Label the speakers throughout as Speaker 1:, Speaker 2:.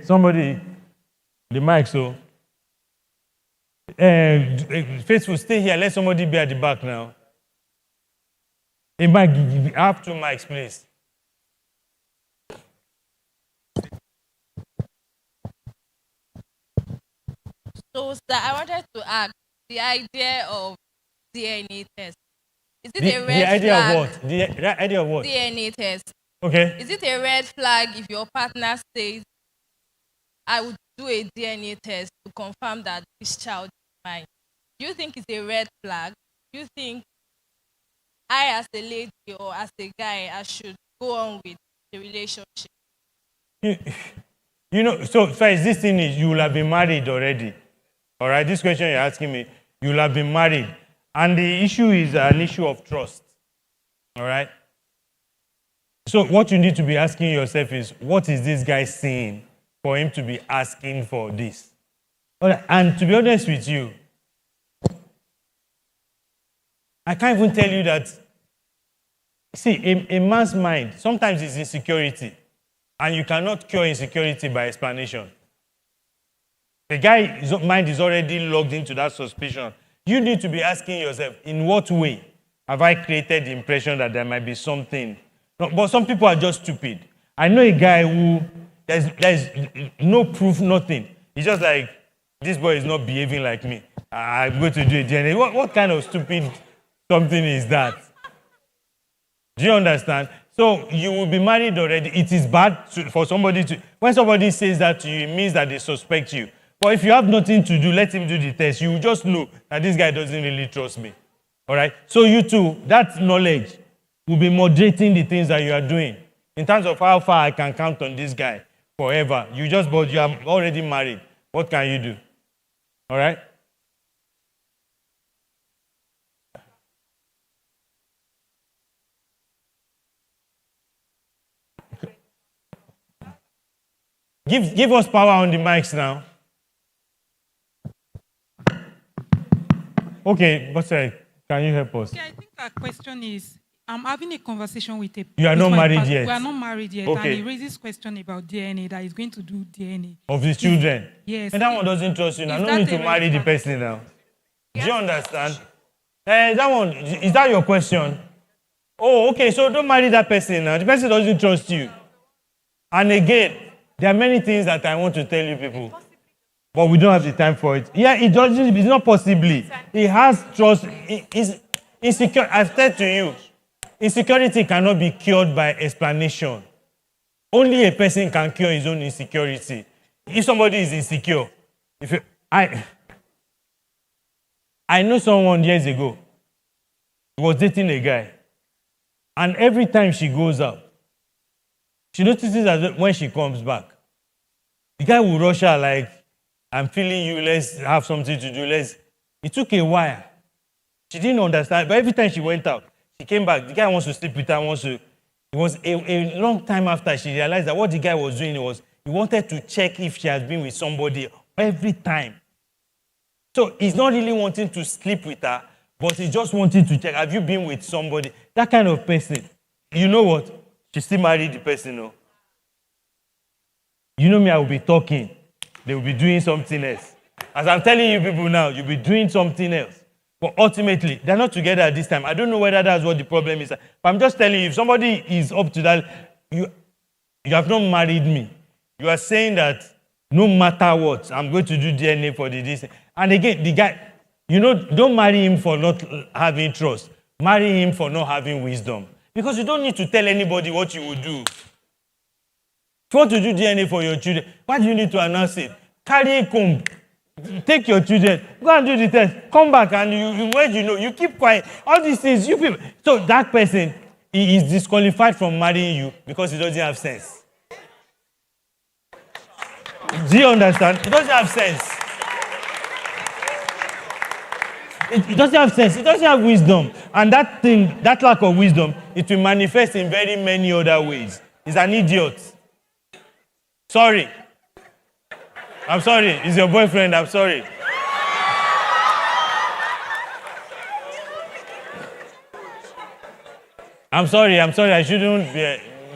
Speaker 1: somebody, the mic, so. Faithful, stay here. Let somebody be at the back now. A mic, I have 2 mics, please.
Speaker 2: So, sir, I wanted to ask the idea of DNA test. Is it a
Speaker 1: The
Speaker 2: red
Speaker 1: idea
Speaker 2: flag?
Speaker 1: of what? The idea of what?
Speaker 2: DNA test.
Speaker 1: Okay.
Speaker 2: Is it a red flag if your partner says, I would do a DNA test to confirm that this child is mine? Do you think it's a red flag? Do you think I, as a lady or as a guy, I should go on with the relationship?
Speaker 1: You know, so first, this thing is you will have been married already. All right, this question you're asking me, you will have been married. And the issue is an issue of trust. All right? So what you need to be asking yourself is, what is this guy saying for him to be asking for this? All right, and to be honest with you, I can't even tell you that. See, a man's mind, sometimes it's insecurity. And you cannot cure insecurity by explanation. The guy's mind is already logged into that suspicion. You need to be asking yourself, in what way have I created the impression that there might be something? No, but some people are just stupid. I know a guy who, there's no proof, nothing. He's just like, this boy is not behaving like me. I'm going to do a DNA. What kind of stupid something is that? Do you understand? So you will be married already. It is bad for somebody to, when somebody says that to you, it means that they suspect you. But if you have nothing to do, let him do the test. You will just know that this guy doesn't really trust me. All right? So you too, that knowledge will be moderating the things that you are doing. In terms of how far I can count on this guy forever. But you are already married. What can you do? All right? Give us power on the mics now. Okay, but can you help us?
Speaker 3: Okay, I think our question is, I'm having a conversation with a...
Speaker 1: You are not married yet?
Speaker 3: We are not married yet.
Speaker 1: Okay.
Speaker 3: And he raises question about DNA, that he's going to do DNA.
Speaker 1: Of his children?
Speaker 3: Yes.
Speaker 1: And that one doesn't trust you now. No need to marry the person now. Do you understand? That one, is that your question? Oh, okay, so don't marry that person now. The person doesn't trust you. And again, there are many things that I want to tell you people. But we don't have the time for it. Yeah, it doesn't, it's not possibly. He has trust. He's insecure. I've said to you, insecurity cannot be cured by explanation. Only a person can cure his own insecurity. If somebody is insecure, I know someone years ago who was dating a guy. And every time she goes out, she notices that when she comes back, the guy will rush her like, I'm feeling you, let's have something to do. It took a while. She didn't understand, but every time she went out, she came back. The guy wants to sleep with her, It was a long time after she realized that what the guy was doing was, he wanted to check if she has been with somebody every time. So he's not really wanting to sleep with her, but he's just wanting to check, have you been with somebody? That kind of person. You know what? She still married the person, no? You know me, I will be talking. They will be doing something else. As I'm telling you people now, you'll be doing something else. But ultimately, they're not together at this time. I don't know whether that's what the problem is. But I'm just telling you, if somebody is up to that, you have not married me. You are saying that no matter what, I'm going to do DNA for this. And again, the guy, don't marry him for not having trust. Marry him for not having wisdom. Because you don't need to tell anybody what you will do. If you want to do DNA for your children, why do you need to announce it? Carry a comb. Take your children. Go and do the test. Come back and you keep quiet. All these things, you people. So that person, he is disqualified from marrying you because he doesn't have sense. Do you understand? He doesn't have sense. It doesn't have sense. It doesn't have wisdom. And that lack of wisdom, it will manifest in very many other ways. He's an idiot. Sorry. I'm sorry. It's your boyfriend. I'm sorry. I'm sorry. I shouldn't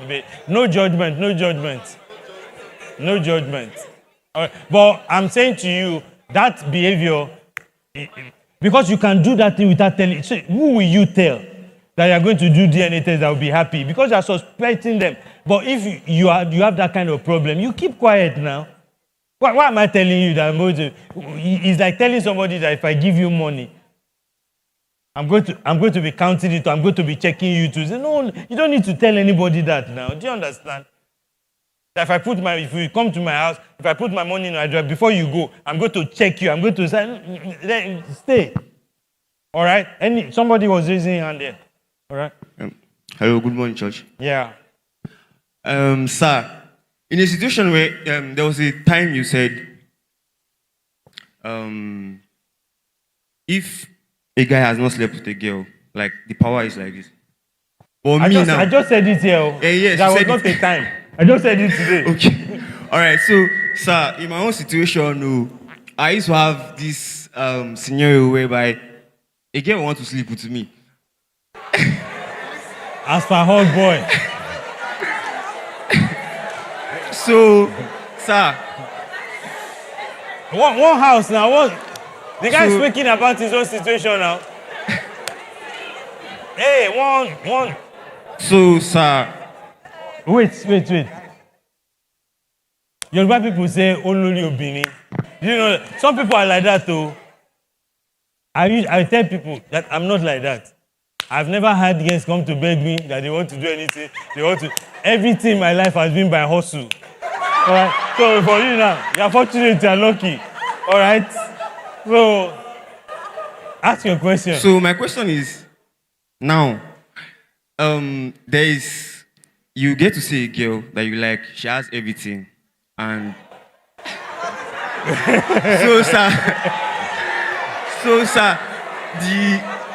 Speaker 1: be. No judgment. No judgment. All right. But I'm saying to you, that behavior, because you can do that thing without telling. So who will you tell that you are going to do DNA test that will be happy? Because you are suspecting them. But if you have that kind of problem, you keep quiet now. Why am I telling you that I'm going to? It's like telling somebody that if I give you money, I'm going to be counting it. I'm going to be checking you to say, no, you don't need to tell anybody that now. Do you understand? That if you come to my house, if I put my money in my drawer, before you go, I'm going to check you. I'm going to say, stay. All right? Somebody was raising a hand there. All right?
Speaker 4: Hello, good morning, church.
Speaker 1: Yeah.
Speaker 4: Sir, in a situation where there was a time you said, if a guy has not slept with a girl, like the power is like this. But
Speaker 1: I just said it here.
Speaker 4: Yes,
Speaker 1: that was not a time. I just said it today.
Speaker 4: Okay. All right. So, sir, in my own situation, I used to have this scenario whereby a girl wants to sleep with me.
Speaker 1: As for hot boy.
Speaker 4: So, sir.
Speaker 1: One house now. The guy is speaking about his own situation now. Hey, one.
Speaker 4: So, sir.
Speaker 1: Wait. Yoruba people say, Olori Obini. You know, some people are like that too. I tell people that I'm not like that. I've never had guests come to beg me that they want to do anything. Everything in my life has been by hustle. All right? So for you now, you're fortunate, you're lucky. All right? So, ask your question.
Speaker 4: So my question is, now, you get to see a girl that you like, she has everything, and so sir,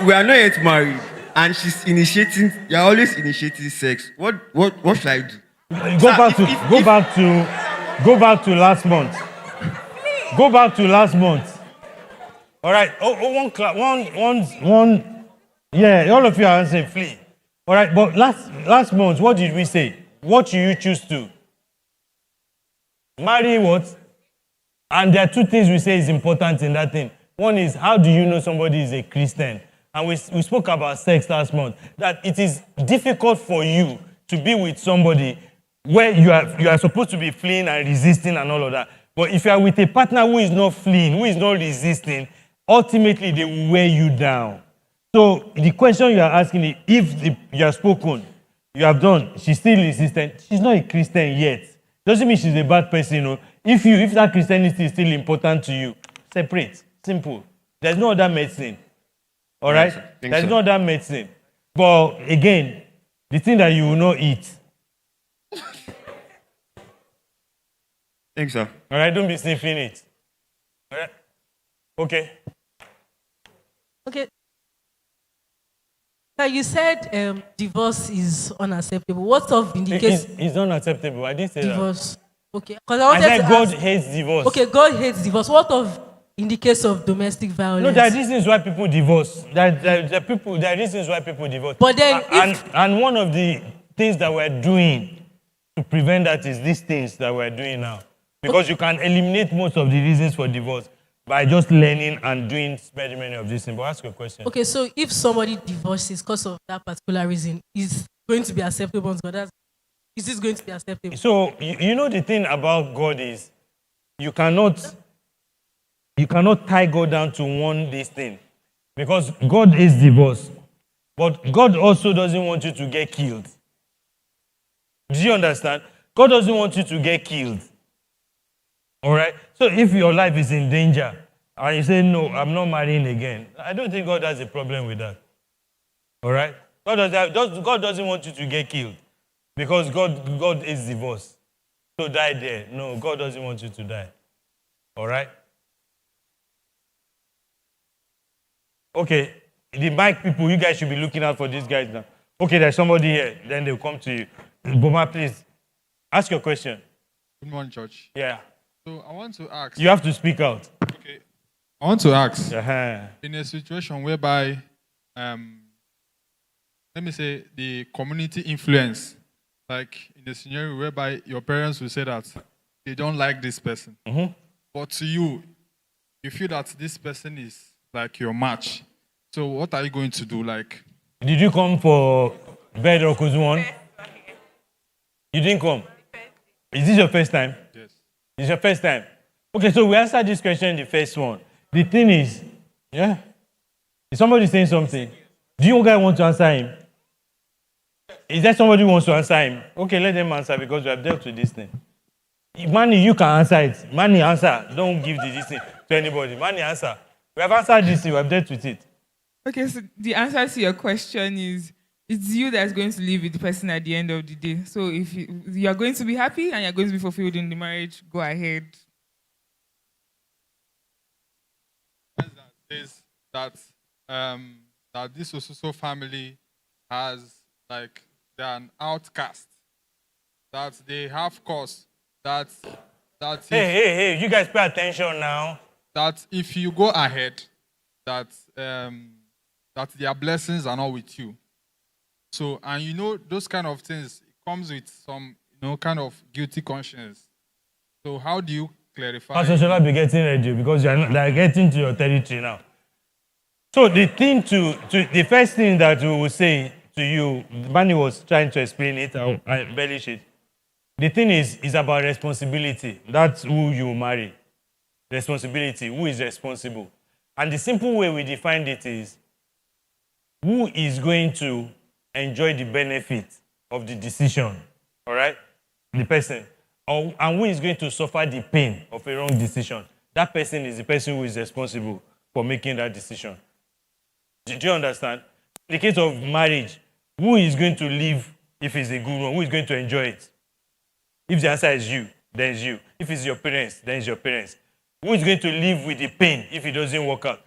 Speaker 4: we are not yet married, and you're always initiating sex. What should I do?
Speaker 1: Go back to last month. Go back to last month. All right. Yeah, all of you are answering, flee. All right, but last month, what did we say? What should you choose to? Marry what? And there are two things we say is important in that thing. One is, how do you know somebody is a Christian? And we spoke about sex last month, that it is difficult for you to be with somebody where you are supposed to be fleeing and resisting and all of that. But if you are with a partner who is not fleeing, who is not resisting, ultimately they will wear you down. So the question you are asking is, if you have spoken, you have done, she's still resistant, she's not a Christian yet. Doesn't mean she's a bad person. You know? If that Christianity is still important to you, separate. Simple. There's no other medicine. All right? There's no other medicine. But again, the thing that you will not eat.
Speaker 4: Thanks, sir.
Speaker 1: All right? Don't be sniffing it. All right? Okay.
Speaker 5: Okay. Now you said divorce is unacceptable. What of in the case?
Speaker 1: It's unacceptable. I didn't say
Speaker 5: divorce.
Speaker 1: that.
Speaker 5: Okay. Because I wanted
Speaker 1: said
Speaker 5: to
Speaker 1: God
Speaker 5: ask,
Speaker 1: hates divorce.
Speaker 5: Okay, God hates divorce. What of in the case of domestic violence?
Speaker 1: No, there are reasons why people divorce. There are reasons why people divorce.
Speaker 5: But then,
Speaker 1: and one of the things that we're doing to prevent that is these things that we're doing now. Because you can eliminate most of the reasons for divorce by just learning and doing very many of these things. But ask your question.
Speaker 5: Okay, so if somebody divorces because of that particular reason, is going to be acceptable to God? Is this going to be acceptable?
Speaker 1: So you know the thing about God is you cannot tie God down to one this thing. Because God is divorce. But God also doesn't want you to get killed. Do you understand? God doesn't want you to get killed. All right? So if your life is in danger and you say, no, I'm not marrying again, I don't think God has a problem with that. All right? God doesn't want you to get killed because God is divorce. So die there. No, God doesn't want you to die. All right? Okay. The mic people, you guys should be looking out for these guys now. Okay, there's somebody here. Then they'll come to you. Boma, please. Ask your question.
Speaker 6: Good morning, church.
Speaker 1: Yeah.
Speaker 6: So I want to ask.
Speaker 1: You have to speak out.
Speaker 6: Okay. I want to ask.
Speaker 1: Uh-huh.
Speaker 6: In a situation whereby, let me say, the community influence, like in a scenario whereby your parents will say that they don't like this person. But to you, you feel that this person is like your match. So what are you going to do? Like,
Speaker 1: Did you come for bed or Kuzuon? You didn't come? Is this your first time?
Speaker 6: yes.
Speaker 1: It's your first time. Okay, so we answered this question in the first one. The thing is, yeah? Is somebody saying something? Do you guys want to answer him? Is there somebody who wants to answer him? Okay, let them answer because we have dealt with this thing. Manny, you can answer it. Manny, answer. Don't give this thing to anybody. Manny, answer. We have answered this thing. We have dealt with it.
Speaker 7: Okay, so the answer to your question is it's you that's going to live with the person at the end of the day. So if you are going to be happy and you're going to be fulfilled in the marriage, go ahead.
Speaker 6: Is that that this Osuso family has like they're an outcast. That they have cause. That
Speaker 1: Hey, you guys pay attention now.
Speaker 6: that if you go ahead, that that their blessings are not with you. So, and you know those kind of things, it comes with some kind of guilty conscience. So how do you clarify?
Speaker 1: Pastor Shola be getting ready because they're getting to your territory now. So the the first thing that we will say to you, Manny was trying to explain it, I embellish it. The thing is about responsibility. That's who you marry. Responsibility. Who is responsible? And the simple way we defined it is who is going to enjoy the benefit of the decision. All right? The person. And who is going to suffer the pain of a wrong decision. That person is the person who is responsible for making that decision. Do you understand? In the case of marriage, who is going to live if it's a good one? Who is going to enjoy it? If the answer is you, then it's you. If it's your parents, then it's your parents. Who is going to live with the pain if it doesn't work out?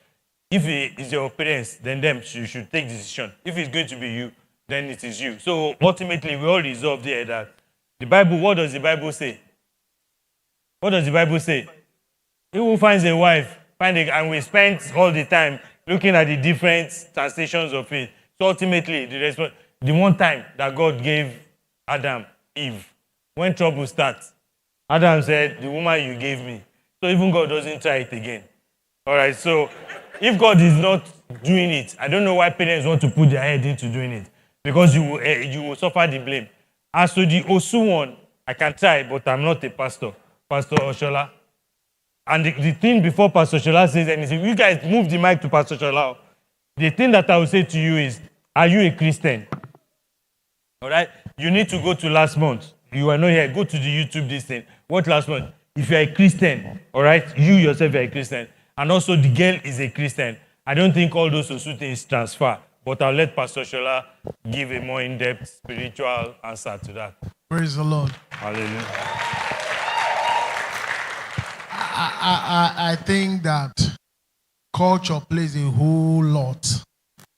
Speaker 1: If it is your parents, then you should take the decision. If it's going to be you, then it is you. So ultimately, we all resolve there that the Bible, what does the Bible say? What does the Bible say? He who finds a wife, and we spent all the time looking at the different translations of it. So ultimately, the one time that God gave Adam, Eve, when trouble starts, Adam said, the woman you gave me. So even God doesn't try it again. All right, so if God is not doing it, I don't know why parents want to put their head into doing it. Because you will suffer the blame. As to the Osu one, I can try, but I'm not a pastor. Pastor Oshola. And the thing before Pastor Oshola says anything, you guys move the mic to Pastor Oshola. The thing that I will say to you is, are you a Christian? All right? You need to go to last month. You are not here. Go to the YouTube this thing. What last month? If you are a Christian, all right, you yourself are a Christian, and also the girl is a Christian, I don't think all those Osu things transfer. But I'll let Pastor Shola give a more in-depth spiritual answer to that.
Speaker 8: Praise the Lord.
Speaker 1: Hallelujah.
Speaker 8: I think that culture plays a whole lot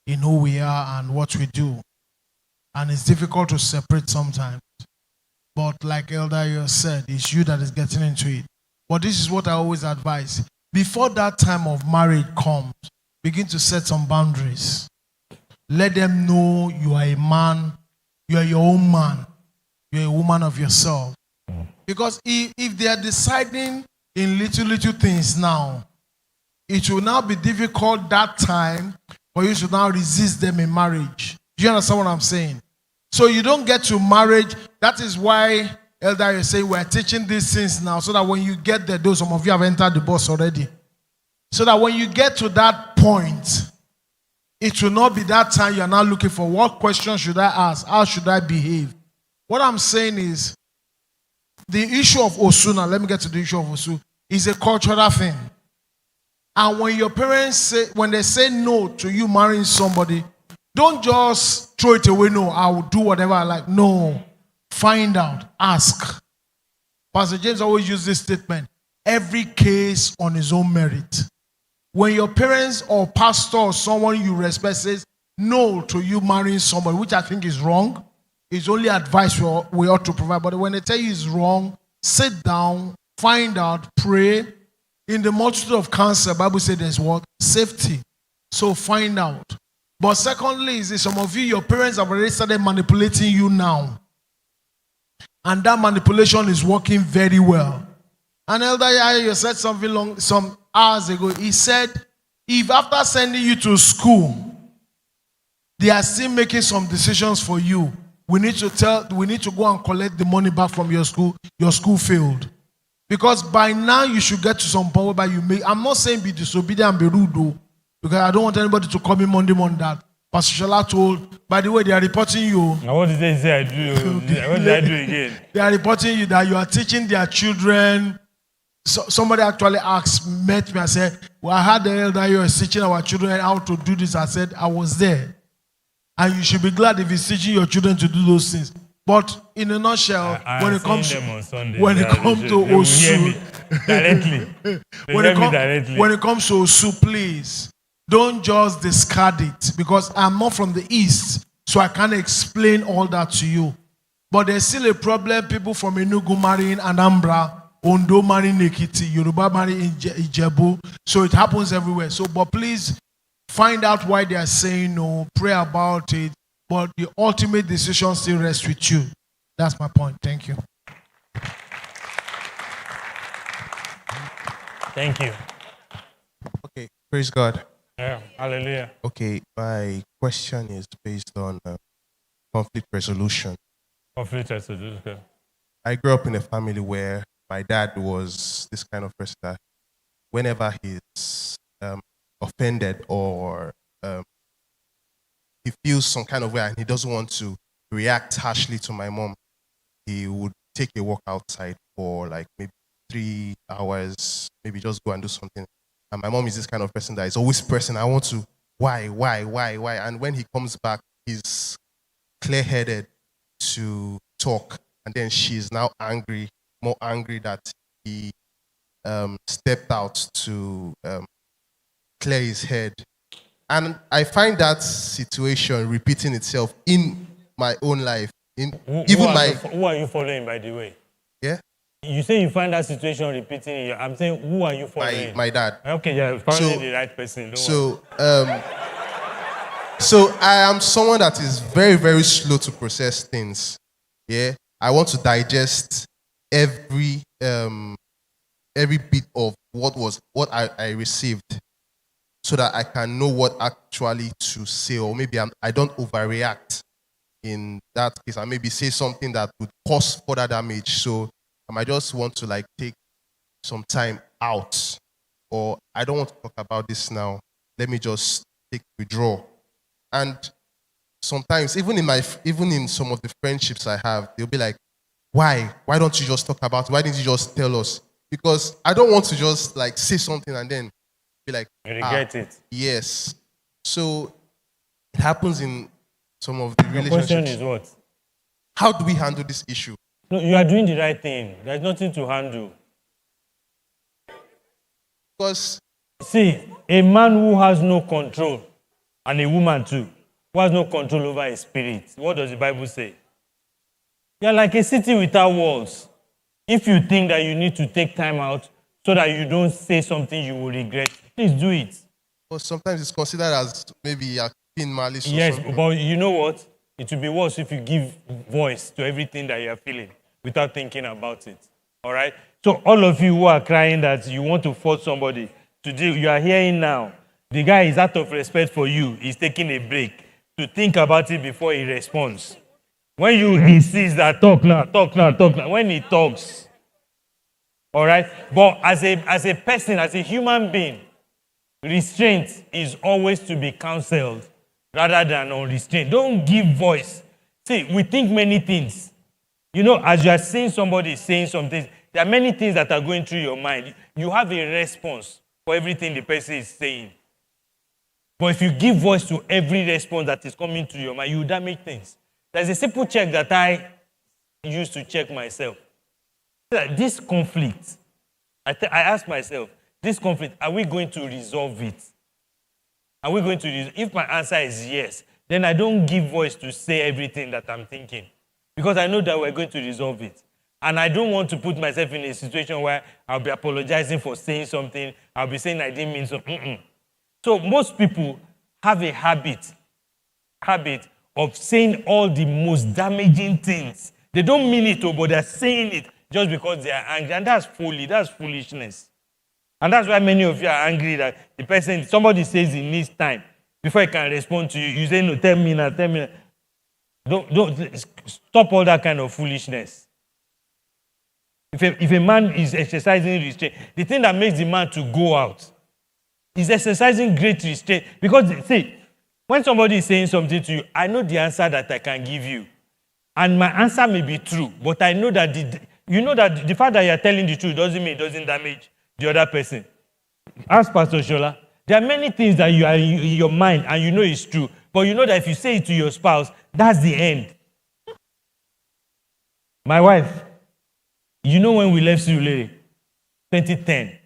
Speaker 8: in who we are and what we do. And it's difficult to separate sometimes. But like Elder you said, it's you that is getting into it. But this is what I always advise. Before that time of marriage comes, begin to set some boundaries. Let them know you are a man, you are your own man, you are a woman of yourself. Because if they are deciding in little things now, it will now be difficult that time for you to now resist them in marriage. Do you understand what I'm saying? So you don't get to marriage. That is why Elder is saying we're teaching these things now, so that when you get there, those some of you have entered the bus already. So that when you get to that point, it will not be that time you are now looking for what question should I ask? How should I behave? What I'm saying is the issue of Osu, now let me get to the issue of Osu, is a cultural thing. And when your parents say, when they say no to you marrying somebody, don't just throw it away. No, I will do whatever I like. No, find out, ask. Pastor James always uses this statement, every case on his own merit. When your parents or pastor or someone you respect says no to you marrying somebody, which I think is wrong, it's only advice we ought to provide. But when they tell you it's wrong, sit down, find out, pray. In the multitude of counsel, the Bible says there's what? Safety. So find out. But secondly, is some of you, your parents have already started manipulating you now. And that manipulation is working very well. And Elder Yayo said something some hours ago. He said, if after sending you to school, they are still making some decisions for you, we need to go and collect the money back from your school failed. Because by now you should get to some point where you make. I'm not saying be disobedient and be rude though, because I don't want anybody to call me Monday that Pastor Shola told. By the way, they are reporting you.
Speaker 1: Now what did they say I do? What did I do again?
Speaker 8: They are reporting you that you are teaching their children. So, somebody actually met me and said, well, I heard the elder you are teaching our children how to do this. I said, I was there. And you should be glad if he's teaching your children to do those things. But in a nutshell, when it comes to Osu, when it comes to Osu, please don't just discard it, because I'm not from the East, so I can't explain all that to you. But there's still a problem. People from Enugu marrying Anambra, Ondo marrying Ekiti, Yoruba marrying Ijebu. So it happens everywhere. So, but please find out why they are saying no, pray about it, but the ultimate decision still rests with you. That's my point. Thank you.
Speaker 1: Thank you.
Speaker 9: Okay, praise God.
Speaker 1: Yeah, hallelujah.
Speaker 9: Okay, my question is based on conflict resolution.
Speaker 1: Conflict resolution.
Speaker 9: I grew up in a family where my dad was this kind of person that whenever he's offended or he feels some kind of way and he doesn't want to react harshly to my mom, he would take a walk outside for like maybe 3 hours, maybe just go and do something. And my mom is this kind of person that is always pressing, I want to, why? And when he comes back, he's clear-headed to talk. And then she's now angry, more angry that he stepped out to clear his head. And I find that situation repeating itself in my own life.
Speaker 1: Who are you following, by the way?
Speaker 9: Yeah?
Speaker 1: You say you find that situation repeating. I'm saying, who are you following?
Speaker 9: My dad.
Speaker 1: Okay, yeah, probably the right person.
Speaker 9: So I am someone that is very, very slow to process things. Yeah, I want to digest every bit of what I received, so that I can know what actually to say, or maybe I don't overreact in that case. I maybe say something that would cause further damage. So I might just want to like take some time out, or I don't want to talk about this now. Let me just withdraw. And sometimes, even in some of the friendships I have, they'll be like, "Why? Why don't you just talk about it? Why didn't you just tell us?" Because I don't want to just like say something and then be like,
Speaker 1: regret it.
Speaker 9: Yes. So it happens in some of the relationships.
Speaker 1: The question is what?
Speaker 9: How do we handle this issue?
Speaker 1: No, you are doing the right thing. There's nothing to handle.
Speaker 9: Because
Speaker 1: see, a man who has no control, and a woman too, who has no control over his spirit, what does the Bible say? You're like a city without walls. If you think that you need to take time out so that you don't say something you will regret, please do it.
Speaker 9: But sometimes it's considered as maybe a in Malice.
Speaker 1: Yes, but you know what? It will be worse if you give voice to everything that you are feeling without thinking about it. All right? So all of you who are crying that you want to force somebody to do, you are hearing now. The guy is out of respect for you. He's taking a break to think about it before he responds. When you insist that talk now, when he talks, all right? But as a person, as a human being, restraint is always to be counseled rather than unrestrained. Don't give voice. See, we think many things. You know, as you are seeing somebody saying something, there are many things that are going through your mind. You have a response for everything the person is saying. But if you give voice to every response that is coming to your mind, you damage things. There's a simple check that I use to check myself. This conflict, I ask myself, this conflict, are we going to resolve it? Are we going to resolve it? If my answer is yes, then I don't give voice to say everything that I'm thinking, because I know that we're going to resolve it. And I don't want to put myself in a situation where I'll be apologizing for saying something. I'll be saying I didn't mean something. So most people have a habit of saying all the most damaging things. They don't mean it, but they're saying it just because they are angry. And that's folly, that's foolishness. And that's why many of you are angry that the person, somebody says he needs time before he can respond to you. You say, no, 10 minutes, 10 minutes. Don't stop all that kind of foolishness. If a man is exercising restraint, the thing that makes the man to go out is exercising great restraint. Because, see, when somebody is saying something to you, I know the answer that I can give you. And my answer may be true, but I know that the fact that you are telling the truth doesn't mean it doesn't damage the other person. Ask Pastor Shola. There are many things that you are in your mind and you know it's true, but you know that if you say it to your spouse, that's the end. My wife, you know when we left Surulere, 2010,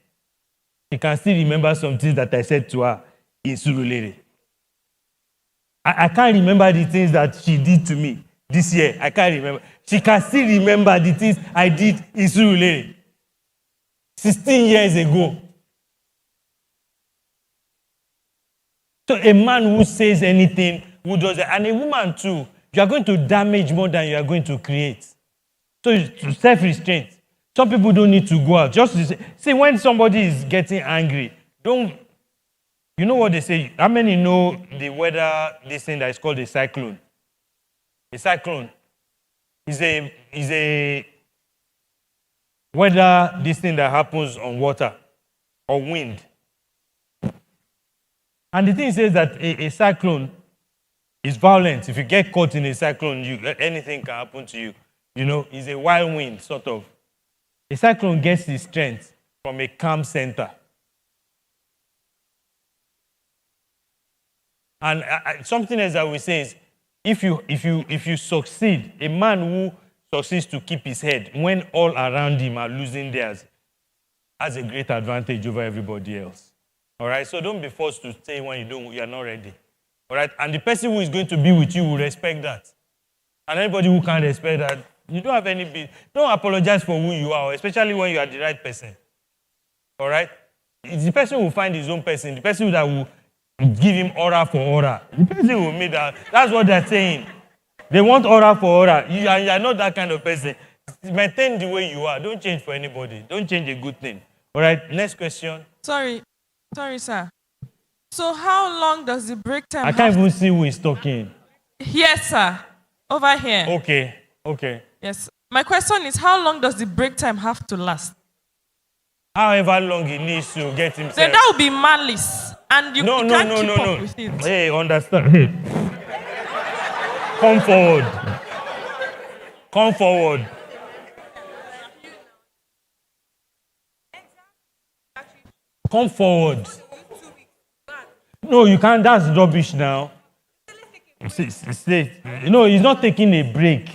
Speaker 1: she can still remember some things that I said to her in Surulere. I can't remember the things that she did to me this year. I can't remember. She can still remember the things I did in Surulere 16 years ago. So a man who says anything, who does it, and a woman too, you are going to damage more than you are going to create. So self-restraint. Some people don't need to go out. Just to see when somebody is getting angry, don't. You know what they say? How many know the weather, this thing that is called a cyclone? A cyclone is a weather, this thing that happens on water or wind. And the thing says that a cyclone is violent. If you get caught in a cyclone, anything can happen to you. You know, it's a wild wind, sort of. A cyclone gets its strength from a calm center. And something else that we say is, if you succeed, a man who succeeds to keep his head when all around him are losing theirs has a great advantage over everybody else. All right? So don't be forced to stay when you are not ready. All right? And the person who is going to be with you will respect that. And anybody who can't respect that, you don't have any business. Don't apologize for who you are, especially when you are the right person. All right? It's the person who will find his own person, the person that will give him aura for aura. The person will meet that. That's what they're saying. They want aura for aura. You are not that kind of person. Maintain the way you are. Don't change for anybody. Don't change a good thing. All right? Next question.
Speaker 10: Sorry, sir. So how long does the break time
Speaker 1: I can't even see who is talking.
Speaker 10: Yes, sir. Over here.
Speaker 1: Okay.
Speaker 10: Yes. My question is, how long does the break time have to last?
Speaker 1: However long he needs to get himself.
Speaker 10: Then that would be malice. And you can't keep up with it.
Speaker 1: Hey, understand. Hey. Come forward. Come forward. No, you can't. That's rubbish now. No, he's not taking a break.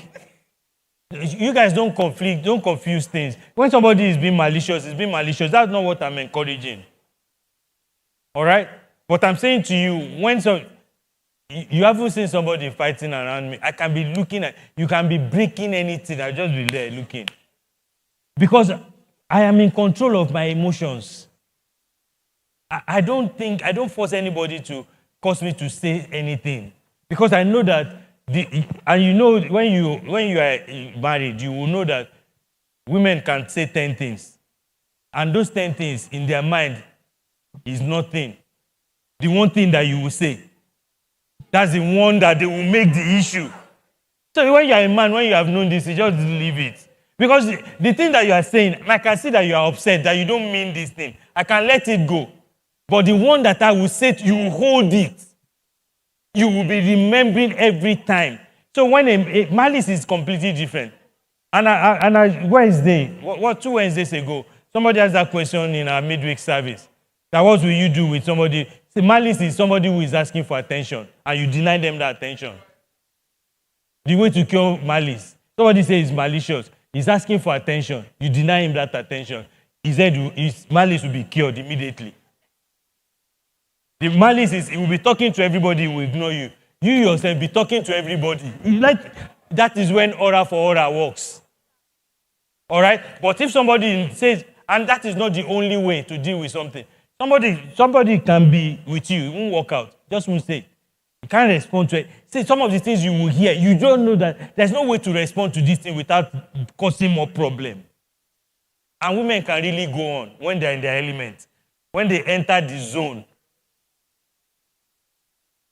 Speaker 1: You guys don't confuse things. When somebody is being malicious, it's being malicious. That's not what I'm encouraging. All right? But I'm saying to you, you haven't seen somebody fighting around me. I can be looking at, you can be breaking anything. I'll just be there looking. Because I am in control of my emotions. I don't force anybody to cause me to say anything. Because I know that, and you know, when you are married, you will know that women can say 10 things. And those 10 things in their mind is nothing. The one thing that you will say, that's the one that they will make the issue. So when you are a man, when you have known this, you just leave it. Because the thing that you are saying, I can see that you are upset, that you don't mean this thing. I can let it go. But the one that I will say, you will hold it. You will be remembering every time. So when a malice is completely different. And Wednesday, 2 Wednesdays ago, somebody asked that question in our midweek service. That what will you do with somebody? See, malice is somebody who is asking for attention, and you deny them that attention. The way to cure malice, somebody says he's malicious, he's asking for attention, you deny him that attention. His malice will be cured immediately. The malice is, he will be talking to everybody, he will ignore you. You yourself be talking to everybody. That is when aura for aura works. All right? But if somebody says, and that is not the only way to deal with something. Somebody can be with you, it won't work out. Just won't say. You can't respond to it. See, some of the things you will hear, you don't know that there's no way to respond to this thing without causing more problem. And women can really go on when they're in their element, when they enter the zone.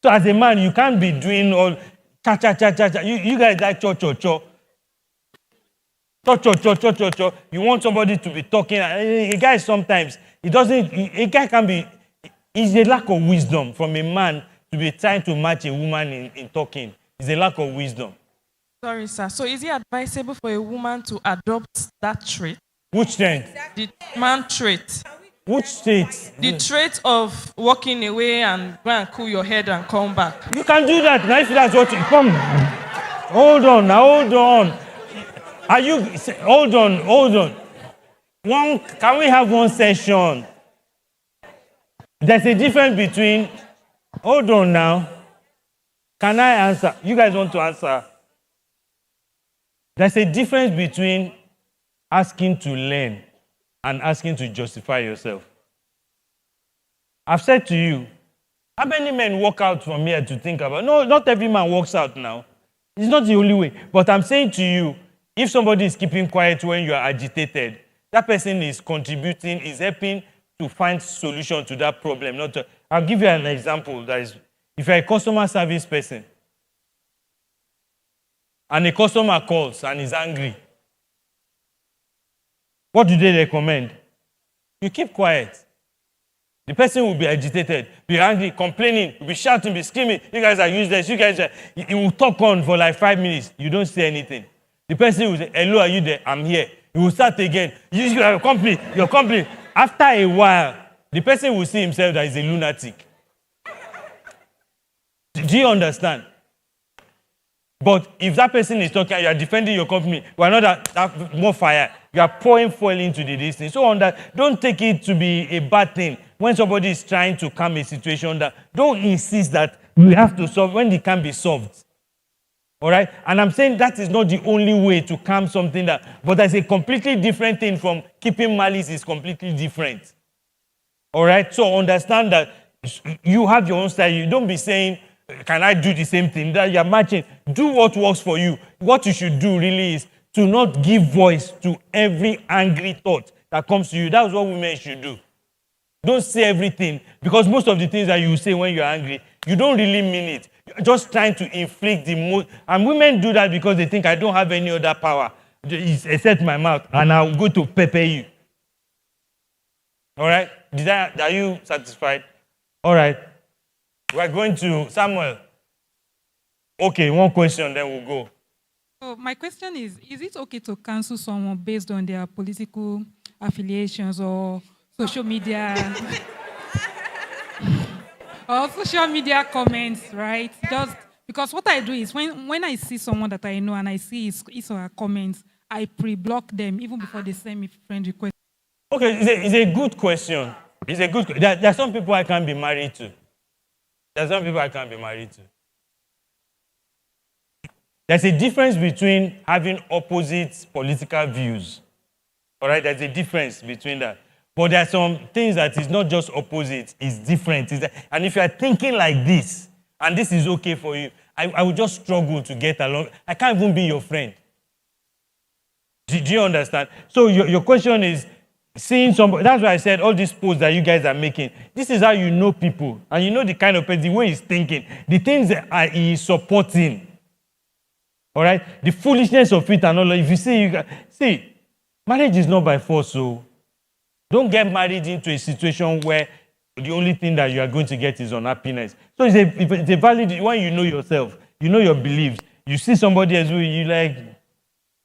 Speaker 1: So as a man, you can't be doing all cha-cha-cha-cha-cha. You guys like cho-cho-cho. Cho-cho-cho-cho-cho-cho. You want somebody to be talking. A guy sometimes, a guy can be, it's a lack of wisdom from a man to be trying to match a woman in talking. It's a lack of wisdom.
Speaker 10: Sorry, sir. So is it advisable for a woman to adopt that trait?
Speaker 1: Which trait?
Speaker 10: The man trait.
Speaker 1: Which trait?
Speaker 10: The trait of walking away and go and cool your head and come back.
Speaker 1: You can do that. Now if that's what you come. Hold on, now hold on. Hold on. Can we have one session? There's a difference between, hold on now. Can I answer? You guys want to answer? There's a difference between asking to learn and asking to justify yourself. I've said to you, how many men walk out from here to think about? No, not every man walks out now. It's not the only way. But I'm saying to you, if somebody is keeping quiet when you are agitated, that person is contributing, is helping to find solution to that problem. I'll give you an example. That is, if you're a customer service person, and a customer calls and is angry, what do they recommend? You keep quiet. The person will be agitated, be angry, complaining, be shouting, be screaming. You guys are useless. You guys are... He will talk on for like 5 minutes. You don't say anything. The person will say, hello, are you there? I'm here. He will start again. Your company. After a while, the person will see himself that he's a lunatic. Do you understand? But if that person is talking and you are defending your company, you are not that more fire. You are pouring fuel into the distance. So on that, don't take it to be a bad thing. When somebody is trying to calm a situation, don't insist that we have to solve when it can be solved. All right? And I'm saying that is not the only way to calm something but there's a completely different thing from keeping malice is completely different. All right? So understand that you have your own style. You don't be saying, can I do the same thing? That you're matching. Do what works for you. What you should do really is to not give voice to every angry thought that comes to you. That's what women should do. Don't say everything, because most of the things that you say when you're angry, you don't really mean it. You're just trying to inflict the mood. And women do that because they think I don't have any other power except my mouth, and I'll go to pepper you. All right? Are you satisfied? All right. We're going to Samuel. Okay, one question, then we'll go.
Speaker 3: So my question is it okay to cancel someone based on their political affiliations or social media or social media comments, right? Just because what I do is when I see someone that I know and I see his or her comments, I pre-block them even before they send me friend request.
Speaker 1: Okay, it's a good question. There are some people I can't be married to. There's a difference between having opposite political views. All right, there's a difference between that. But there are some things that is not just opposite, it's different. And if you are thinking like this, and this is okay for you, I would just struggle to get along. I can't even be your friend. Do you understand? So your question is, seeing somebody, that's why I said all these posts that you guys are making, this is how you know people. And you know the kind of person, the way he's thinking, the things that he is supporting. All right? The foolishness of it and all. If you see, marriage is not by force, so don't get married into a situation where the only thing that you are going to get is unhappiness. So it's a valid, when you know yourself, you know your beliefs, you see somebody else who you like,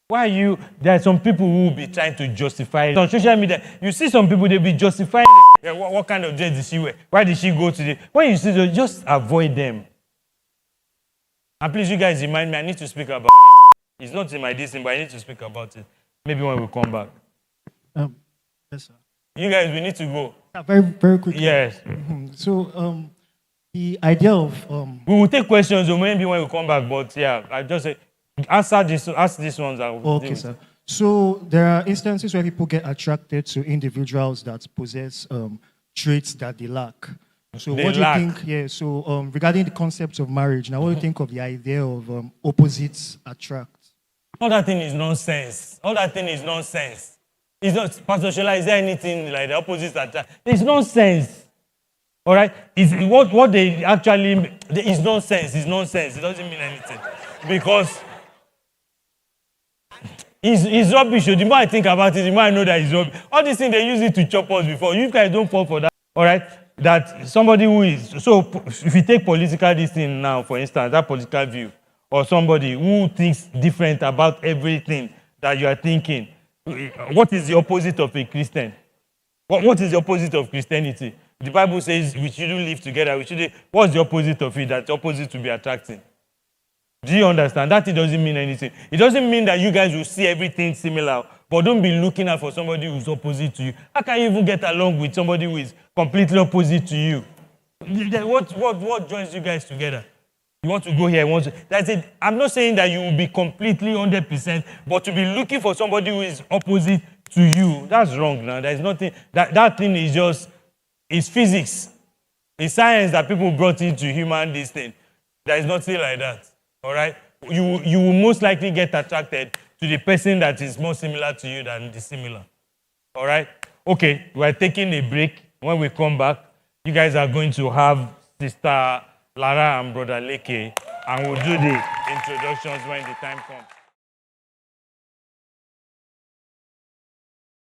Speaker 1: why are you, there are some people who will be trying to justify it. On social media, you see some people, they'll be justifying it. What kind of dress did she wear? Why did she go to the... When you see them, just avoid them. And please, you guys remind me, I need to speak about it. It's not in my distance, but I need to speak about it. Maybe when we come back.
Speaker 11: Yes, sir.
Speaker 1: You guys, we need to go.
Speaker 11: Very, very quickly.
Speaker 1: Yes.
Speaker 11: So, the idea of...
Speaker 1: We will take questions, or maybe when we come back, but yeah, I just say... Ask these ones.
Speaker 11: Okay, sir. So there are instances where people get attracted to individuals that possess traits that they lack. So what do you think? Yeah. So regarding the concept of marriage, now what do you think of the idea of opposites attract?
Speaker 1: All that thing is nonsense. It's not, Pastor Shola, is there anything like the opposite attract? It's nonsense. All right? It's, what they actually, it's nonsense. It's nonsense. It doesn't mean anything. Because it's rubbish. The more I think about it, the more I know that it's rubbish. All these things, they use it to chop us before. You guys don't fall for that. All right? That somebody who is, so if you take political this thing now, for instance, that political view, or somebody who thinks different about everything that you are thinking, what is the opposite of a Christian? What is the opposite of Christianity? The Bible says we shouldn't live together. What's the opposite of it? That's opposite to be attracting. Do you understand? That it doesn't mean anything. It doesn't mean that you guys will see everything similar, but don't be looking out for somebody who's opposite to you. How can you even get along with somebody who is completely opposite to you? What joins you guys together? You want to go here, that's it. I'm not saying that you will be completely 100%, but to be looking for somebody who is opposite to you, that's wrong now. There's nothing, that thing is just, it's physics. It's science that people brought into human this thing. There is nothing like that. All right? You will most likely get attracted to the person that is more similar to you than dissimilar. All right? Okay, we're taking a break. When we come back, you guys are going to have Sister Lara and Brother Leke, and we'll do the introductions when the time comes.